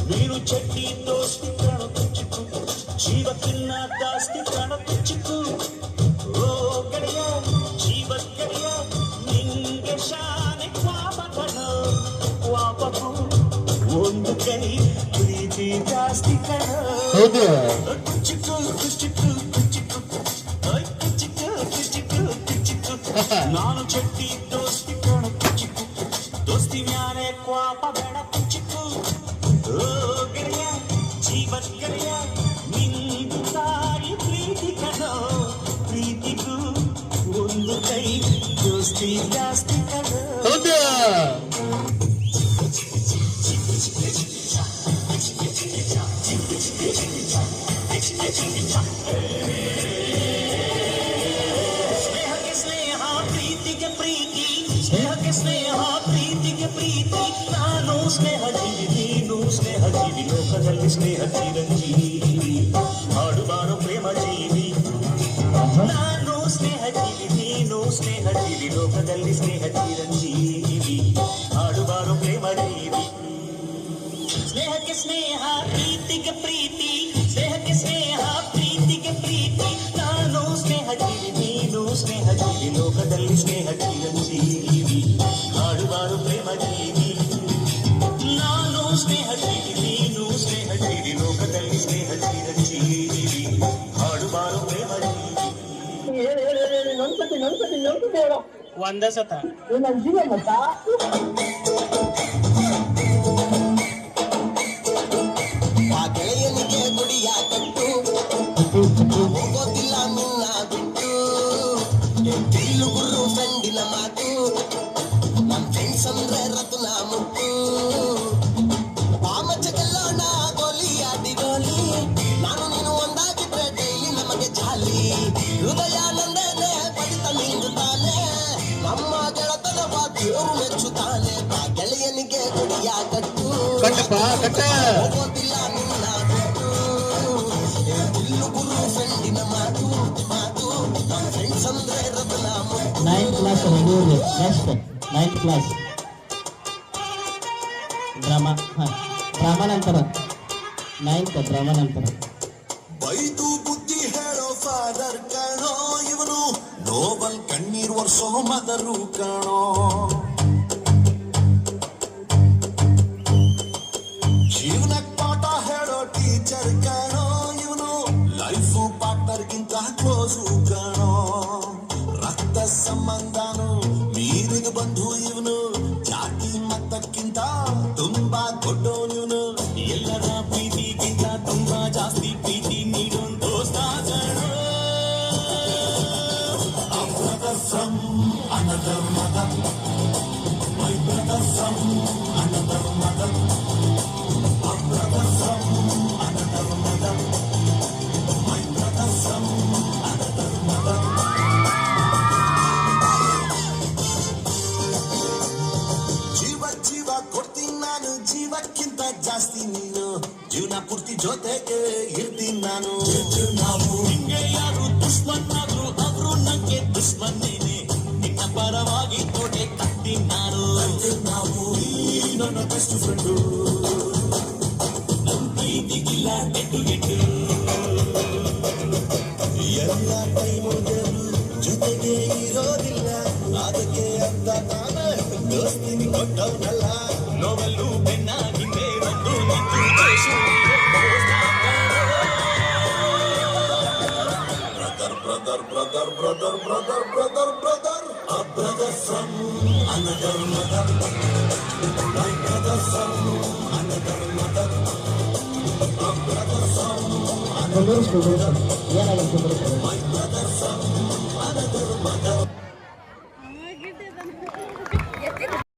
ನೀನು ಚಟ್ಟಿ ದೋಸ್ತಿ ಕಾಣ ತುಚ್ಚಿಕು ಜೀವಕ್ಕಿನ್ನ ಜಾಸ್ತಿ ಕಾಣ ತುಚ್ಚಿಕು ಓ ಗೆಳೆಯ ಜೀವ ಗೆಳೆಯ ನಿಂಗೆ ಶಾನೆ ಪಾಪ ಕಣ ಪಾಪಕು ಒಂದು ಕೈ ಪ್ರೀತಿ ಜಾಸ್ತಿ ಕಣ ತುಚ್ಚಿಕು ತುಚ್ಚಿಕು ತುಚ್ಚಿಕು ತುಚ್ಚಿಕು ತುಚ್ಚಿಕು ತುಚ್ಚಿಕು ನಾನು ಚಟ್ಟಿ ದೋಸ್ತಿ ಕಾಣ ತುಚ್ಚಿಕು ದೋಸ್ತಿ ಮ್ಯಾಲೆ ಕ್ವಾಪ ಬೇಡ ತುಚ್ಚಿಕು ಓ ಗೆಳೆಯ ಜೀವ ಗೆಳೆಯ ನಿಂದು ತಾಯಿ ಪ್ರೀತಿ ಕಣೋ ಪ್ರೀತಿಗೂ ಒಂದು ಕೈ ದೋಸ್ತಿ ಜಾಸ್ತಿ ಕಣೋ ಸ್ನೇಹಕ್ಕೆ ಸ್ನೇಹ ಪ್ರೀತಿಗೆ ಪ್ರೀತಿ ಸ್ನೇಹಕ್ಕೆ ಸ್ನೇಹ ಪ್ರೀತಿಗೆ ಪ್ರೀತಿ ನಾನು ಸ್ನೇಹ ಜೀವಿ ನೀನು ಸ್ನೇಹ ಜೀವಿ ಲೋಕದಲ್ಲಿ ಸ್ನೇಹ ಚಿರಂಜೀವಿ ಹಾಡುಬಾರು ಪ್ರೇಮ ಜೀವಿ ನಾನು ಸ್ನೇಹ ಜೀವಿ ನೀನು ಸ್ನೇಹ ಜೀವಿ ಲೋಕದಲ್ಲಿ ಸ್ನೇಹ ಚಿರಂಜೀವಿ ಹಾಡುಬಾರು ಪ್ರೇಮ ಜೀವಿ ಸ್ನೇಹಕ್ಕೆ ಸ್ನೇಹ ಪ್ರೀತಿಗೆ ಪ್ರೀತಿ ಸ್ನೇಹಕ್ಕೆ ಸ್ನೇಹ ಪ್ರೀತಿಗೆ ಪ್ರೀತಿ ನಾನು ಸ್ನೇಹ ಜೀವಿ ನೀನು ಸ್ನೇಹ ಜೀವಿ ಲೋಕದಲ್ಲಿ ಸ್ನೇಹ ಚಿರಂಜೀವಿ ಹಾಡುಬಾರು ಪ್ರೇಮ ಜೀವಿ ನಾನು ಸ್ನೇಹ ಜೀವಿ ನೀನು ಸ್ನೇಹ ಜೀವಿ ಲೋಕದಲ್ಲಿ ಸ್ನೇಹ ಚಿರಂಜೀವಿ ಹಾಡುಬಾರು ಪ್ರೇಮ ಜೀವಿ ಒಂದ ಸತ ಆ ಗೆಳೆಯನಿಗೆ ಗುಡಿಯ ಕಟ್ಟು ಹೋಗೋದಿಲ್ಲ ನಿನ್ನ ಬಿಟ್ಟು ತಿಲ್ಲು ಗುರು ಫ್ರೆಂಡಿನ ಮಾತು ನಮ್ ಫ್ರೆಂಡ್ಸ್ ಅಂದ್ರೆ ರತ್ನ ಮುಟ್ಟು ಪಾಮಚಗಲ್ಲೋಣ ಗೋಲಿ ಆಡಿ ಗೋಲಿ ನಾನು ನೀನು ಒಂದಾಗಿದ್ರೆ ಡೈಲಿ ನಮಗೆ ಜಾಲಿ ಹೃದಯ ನಂದೇನೆ ಬಡಿತ ನಿಂದುತ್ತಾನೆ ನಮ್ಮ ಗೆಳತನ ದೇವರು ಮೆಚ್ಚುತ್ತಾನೆ ಆ ಗೆಳೆಯನಿಗೆ ಗುಡಿಯ ಕಟ್ಟು ಹೋಗೋದಿಲ್ಲ ನಿನ್ನ ಬಿಟ್ಟು ತಿಲ್ಲು ಗುರು ಫ್ರೆಂಡಿನ ಮಾತು ಮಾತು ನಮ್ಮ ಫ್ರೆಂಡ್ಸ್ ಅಂದ್ರೆ ರತ್ನ ಮುಟ್ಟು 9th class next 9th class drama ನಂತರ 9th ಡ್ರಾಮಾ ನಂತರ ಬೈದು ಬುದ್ಧಿ ಹೇಳೋ ಫಾದರ್ ಕಣೋ ಇವನು ನೋಬಲ್ ಕಣ್ಣೀರ್ ವರ್ಷೋ ಮದರು ಕಣೋ ಜೀವನಕ್ ಪಾಠ ಹೇಳೋ ಟೀಚರ್ ಕಣೋ ಇವನು ಲೈಫು ಪಾರ್ಟ್ನರ್ಗಿಂತ ಕ್ಲೋಸು ಕಣೋ ರಕ್ತ ಸಂಬಂಧನು ಮೀರಿದು ಬಂಧು ಇವನು ಜಾತಿ ಮತಕ್ಕಿಂತ ತುಂಬಾ ದೊಡ್ಡವನು ಇವನು ಎಲ್ಲರ ಪ್ರೀತಿಗಿಂತ ತುಂಬಾ ಜಾಸ್ತಿ ಪ್ರೀತಿ ನೀಡೋ ದೋಸ್ತ ಕಣೋ from another mother, my brother from another mother, my brother from another mother, my brother from another mother. ಜೀವ ಜೀವ ಕೊಡ್ತೀನಿ ನಾನು ಜೀವಕ್ಕಿಂತ ಜಾಸ್ತಿ ನೀನು ಜೀವನ ಪೂರ್ತಿ ಜೊತೆಗೆ ಇರ್ತೀನಿ ನಾನು ನಾವು ಹಿಂಗೆ ಯಾರು ದುಶ್ಮನ್ನಾದ್ರು ಅವರು ನಂಗೆ ದುಶ್ಮನ್ನೇನೆ ನಿನ್ನ ಪರವಾಗಿ ಕೋಟೆ ಕಟ್ಟಿ ನಾನು ನಾವು ನನ್ನ ಬೆಸ್ಟ್ ಫ್ರೆಂಡು ನನ್ನ ಪ್ರೀತಿಗಿಲ್ಲ ಗೆಟ್ಟು ಎಲ್ಲ ಟೈಮು ಜೊತೆಗೆ ಇರೋದಿಲ್ಲ ಅದಕ್ಕೆ ಅಂತ ನಾನು ದೋಸ್ತಿನಿ ಕೊಟ್ಟವನಲ್ಲ ನೋವಲ್ಲೂ ಬೆನ್ನ ಹಿಂದೆ ಬಂದು ನಿಂತು brother a brother from another mother, my brother from another mother, a brother from another mother, my brother from